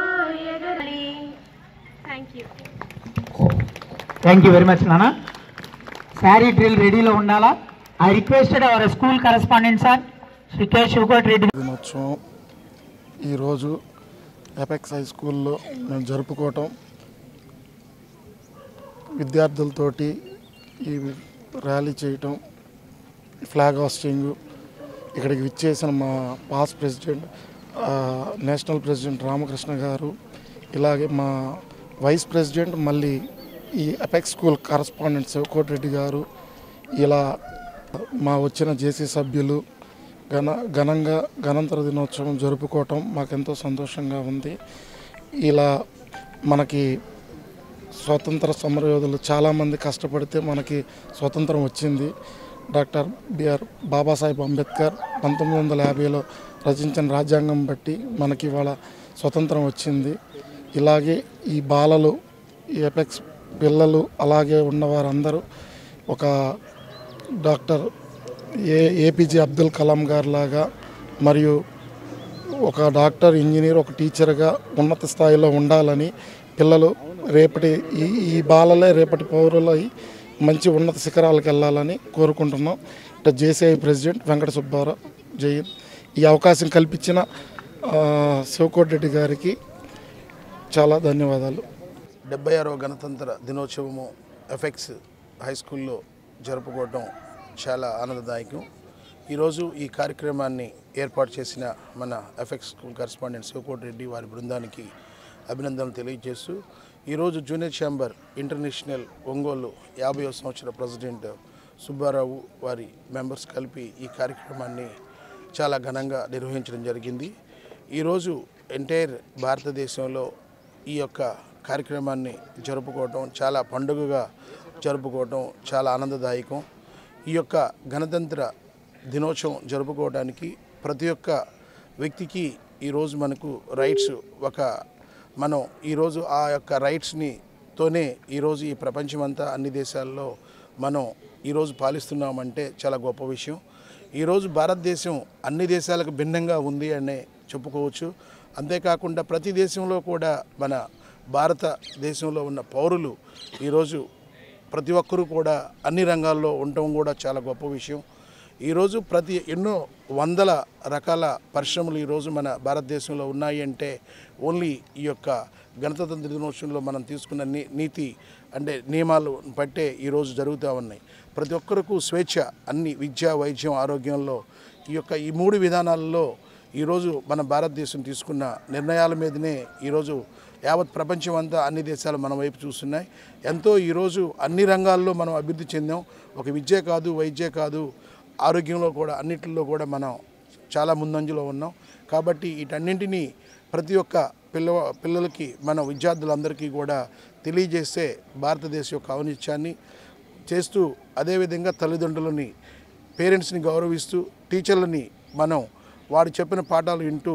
ఎగరాలి. థ్యాంక్ యూ వెరీ మచ్ నాన్న. శారీ డ్రిల్ రెడీలో ఉండాలా? I requested our school correspondent sir Shri K Sivakoti Reddy. దినోత్సవం ఈరోజు ఎపెక్స్ హై స్కూల్లో మేము జరుపుకోవటం, విద్యార్థులతోటి ఈ ర్యాలీ చేయటం, ఫ్లాగ్ హాస్టింగ్, ఇక్కడికి విచ్చేసిన మా past president national president Ramakrishna గారు, ఇలాగే మా వైస్ ప్రెసిడెంట్ మళ్ళీ ఈ apex school correspondent Sivakoti Reddy గారు, ఇలా మా వచ్చిన జేసీ సభ్యులు ఘనంగా గణతంత్ర దినోత్సవం జరుపుకోవటం మాకెంతో సంతోషంగా ఉంది. ఇలా మనకి స్వాతంత్ర సమరయోధులు చాలామంది కష్టపడితే మనకి స్వతంత్రం వచ్చింది. డాక్టర్ బిఆర్ బాబాసాహెబ్ అంబేద్కర్ 1950లో రచించిన రాజ్యాంగం బట్టి మనకి ఇవాళ స్వతంత్రం వచ్చింది. ఇలాగే ఈ బాలలు, ఈ ఎపెక్స్ పిల్లలు, అలాగే ఉన్నవారందరూ ఒక డాక్టర్ ఏపీజే అబ్దుల్ కలాం గారు లాగా, మరియు ఒక డాక్టర్, ఇంజనీర్, ఒక టీచర్గా ఉన్నత స్థాయిలో ఉండాలని పిల్లలు రేపటి ఈ బాలలే రేపటి పౌరులై మంచి ఉన్నత శిఖరాలకు వెళ్ళాలని కోరుకుంటున్నాం. ఇట్లా జేసీఐ ప్రెసిడెంట్ వెంకట సుబ్బారావు జైన్. ఈ అవకాశం కల్పించిన శివకోటి రెడ్డి గారికి చాలా ధన్యవాదాలు. 76వ గణతంత్ర దినోత్సవము ఎఫెక్స్ హై స్కూల్లో జరుపుకోవడం చాలా ఆనందదాయకం. ఈరోజు ఈ కార్యక్రమాన్ని ఏర్పాటు చేసిన మన effects school correspondent Sivakoti Reddy వారి బృందానికి అభినందనలు తెలియజేస్తూ, ఈరోజు జూనియర్ ఛాంబర్ ఇంటర్నేషనల్ ఒంగోలు 50వ సంవత్సర ప్రెసిడెంట్ సుబ్బారావు వారి మెంబర్స్ కలిపి ఈ కార్యక్రమాన్ని చాలా ఘనంగా నిర్వహించడం జరిగింది. ఈరోజు ఎంటైర్ భారతదేశంలో ఈ యొక్క కార్యక్రమాన్ని జరుపుకోవటం, చాలా పండుగగా జరుపుకోవటం చాలా ఆనందదాయకం. ఈ యొక్క గణతంత్ర దినోత్సవం జరుపుకోవడానికి ప్రతి ఒక్క వ్యక్తికి ఈరోజు మనకు రైట్స్ మనం ఈరోజు ఆ యొక్క రైట్స్తోనే ఈరోజు ఈ ప్రపంచమంతా అన్ని దేశాల్లో మనం ఈరోజు పాలిస్తున్నామంటే చాలా గొప్ప విషయం. ఈరోజు భారతదేశం అన్ని దేశాలకు భిన్నంగా ఉంది అనే చెప్పుకోవచ్చు. అంతేకాకుండా ప్రతి దేశంలో కూడా మన భారతదేశంలో ఉన్న పౌరులు ఈరోజు ప్రతి ఒక్కరూ కూడా అన్ని రంగాల్లో ఉండటం కూడా చాలా గొప్ప విషయం. ఈరోజు ఎన్నో వందల రకాల పరిశ్రమలు ఈరోజు మన భారతదేశంలో ఉన్నాయి అంటే ఓన్లీ ఈ యొక్క గణతంత్ర దినోత్సవంలో మనం తీసుకున్న నీతి అంటే నియమాలు బట్టే ఈరోజు జరుగుతూ ఉన్నాయి. ప్రతి ఒక్కరికి స్వేచ్ఛ, అన్ని విద్య, వైద్యం, ఆరోగ్యంలో ఈ 3 విధానాలలో ఈరోజు మన భారతదేశం తీసుకున్న నిర్ణయాల మీదనే ఈరోజు యావత్ ప్రపంచం అంతా అన్ని దేశాలు మన వైపు చూస్తున్నాయి. ఎంతో ఈరోజు అన్ని రంగాల్లో మనం అభివృద్ధి చెందాం. ఒక విద్య కాదు, వైద్య కాదు, ఆరోగ్యంలో కూడా అన్నింటిలో కూడా మనం చాలా ముందంజలో ఉన్నాం. కాబట్టి వీటన్నింటినీ ప్రతి ఒక్క పిల్లలకి మన విద్యార్థులందరికీ కూడా తెలియజేస్తే భారతదేశం యొక్క ఔన్నత్యాన్ని చేస్తూ, అదేవిధంగా తల్లిదండ్రులని, పేరెంట్స్ని గౌరవిస్తూ, టీచర్లని మనం వారు చెప్పిన పాఠాలు వింటూ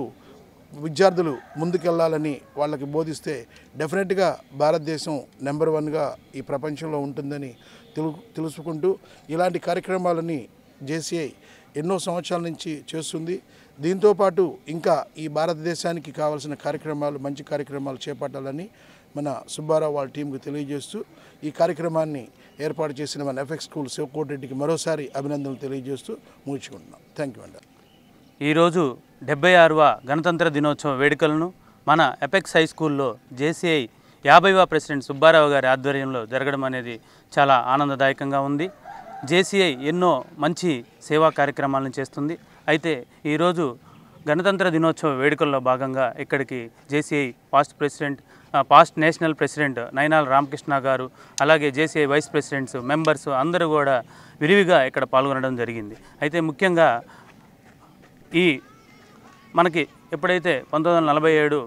విద్యార్థులు ముందుకెళ్లాలని వాళ్ళకి బోధిస్తే డెఫినెట్గా భారతదేశం నెంబర్ 1గా ఈ ప్రపంచంలో ఉంటుందని తెలుసుకుంటూ, ఇలాంటి కార్యక్రమాలని జేసీఐ ఎన్నో సంవత్సరాల నుంచి చేస్తుంది. దీంతోపాటు ఇంకా ఈ భారతదేశానికి కావాల్సిన కార్యక్రమాలు, మంచి కార్యక్రమాలు చేపట్టాలని మన సుబ్బారావు వాళ్ళ టీంకి తెలియజేస్తూ, ఈ కార్యక్రమాన్ని ఏర్పాటు చేసిన మన ఎఫెక్స్ స్కూల్ శివకోటి రెడ్డికి మరోసారి అభినందనలు తెలియజేస్తూ ముగించుకుంటున్నాం. థ్యాంక్ యూ అండి. ఈరోజు 76వ గణతంత్ర దినోత్సవ వేడుకలను మన ఎపెక్స్ హై స్కూల్లో జేసీఐ 50వ ప్రెసిడెంట్ సుబ్బారావు గారి ఆధ్వర్యంలో జరగడం అనేది చాలా ఆనందదాయకంగా ఉంది. జేసీఐ ఎన్నో మంచి సేవా కార్యక్రమాలను చేస్తుంది. అయితే ఈరోజు గణతంత్ర దినోత్సవ వేడుకల్లో భాగంగా ఇక్కడికి JCI past national president Nainala Ramakrishna గారు, అలాగే జేసీఐ వైస్ ప్రెసిడెంట్స్, మెంబర్స్ అందరూ కూడా విరివిగా ఇక్కడ పాల్గొనడం జరిగింది. అయితే ముఖ్యంగా మనకి ఎప్పుడైతే 1947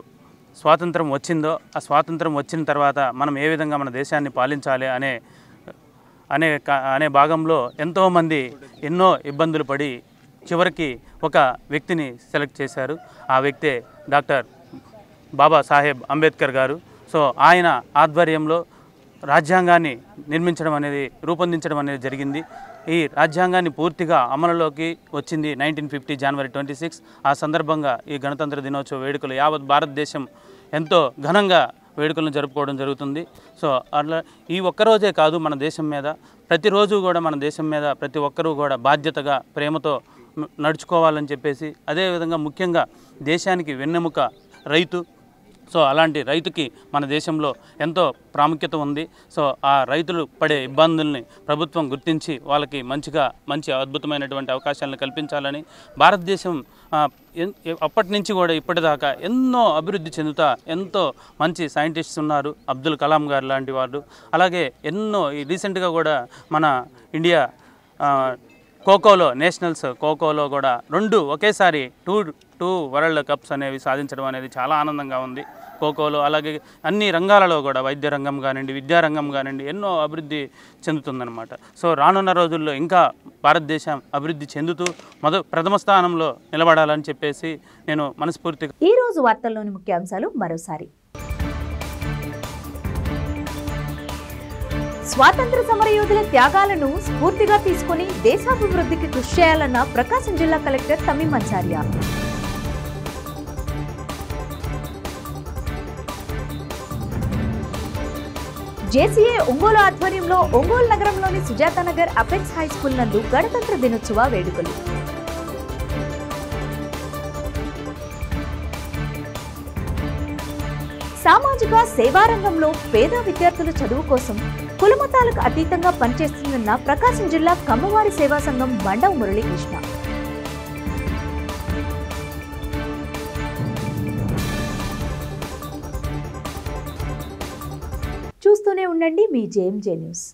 స్వాతంత్రం వచ్చిందో, ఆ స్వాతంత్రం వచ్చిన తర్వాత మనం ఏ విధంగా మన దేశాన్ని పాలించాలి అనే భాగంలో ఎంతోమంది ఎన్నో ఇబ్బందులు పడి చివరికి ఒక వ్యక్తిని సెలెక్ట్ చేశారు. ఆ వ్యక్తే డాక్టర్ బాబాసాహెబ్ అంబేద్కర్ గారు. సో ఆయన ఆధ్వర్యంలో రాజ్యాంగాన్ని రూపొందించడం అనేది జరిగింది. ఈ రాజ్యాంగాన్ని పూర్తిగా అమలులోకి వచ్చింది 1950 జనవరి 26. ఆ సందర్భంగా ఈ గణతంత్ర దినోత్సవ వేడుకలు యావత్ భారతదేశం ఎంతో ఘనంగా వేడుకలను జరుపుకోవడం జరుగుతుంది. సో అట్లా ఈ ఒక్కరోజే కాదు, మన దేశం మీద ప్రతిరోజు కూడా మన దేశం మీద ప్రతి ఒక్కరూ కూడా బాధ్యతగా ప్రేమతో నడుచుకోవాలని చెప్పేసి, అదేవిధంగా ముఖ్యంగా దేశానికి వెన్నెముక రైతు. సో అలాంటి రైతుకి మన దేశంలో ఎంతో ప్రాముఖ్యత ఉంది. సో ఆ రైతులు పడే ఇబ్బందుల్ని ప్రభుత్వం గుర్తించి వాళ్ళకి మంచి అద్భుతమైనటువంటి అవకాశాలను కల్పించాలని భారతదేశం అప్పటి నుంచి కూడా ఇప్పటిదాకా ఎన్నో అభివృద్ధి చెందుతా ఎంతో మంచి సైంటిస్ట్స్ ఉన్నారు. అబ్దుల్ కలాం గారు లాంటి వాళ్ళు. అలాగే ఎన్నో రీసెంట్గా కూడా మన ఇండియా ఖోఖోలో కూడా 2 ఒకేసారి టూ వరల్డ్ కప్స్ అనేవి సాధించడం అనేది చాలా ఆనందంగా ఉంది. ఖోఖోలో అలాగే అన్ని రంగాలలో కూడా వైద్య రంగం కానివ్వండి, విద్యారంగం కానివ్వండి ఎన్నో అభివృద్ధి చెందుతుందన్నమాట. సో రానున్న రోజుల్లో ఇంకా భారతదేశం అభివృద్ధి చెందుతూ ప్రథమ స్థానంలో నిలబడాలని చెప్పేసి నేను మనస్ఫూర్తిగా. ఈరోజు వార్తల్లోని ముఖ్యాంశాలు మరోసారి. స్వాతంత్ర సమరయోధుల త్యాగాలను స్ఫూర్తిగా తీసుకుని దేశాభివృద్ధికి కృషి చేయాలన్న ప్రకాశం జిల్లా కలెక్టర్ తమీం అన్సారియా. జేసీఏ ఒంగోలు ఆధ్వర్యంలో ఒంగోలు నగరంలోని సుజాతానగర్ అపెక్స్ హై స్కూల్ నందు గణతంత్ర దినోత్సవ వేడుకలు. సామాజిక సేవా రంగంలో పేద విద్యార్థుల చదువు కోసం కులమతాలకు అతీతంగా పనిచేస్తుందన్న ప్రకాశం జిల్లా కమ్మవారి సేవా సంఘం బండవ మురళీకృష్ణ. చూస్తూనే ఉండండి మీ జేఎంజే న్యూస్.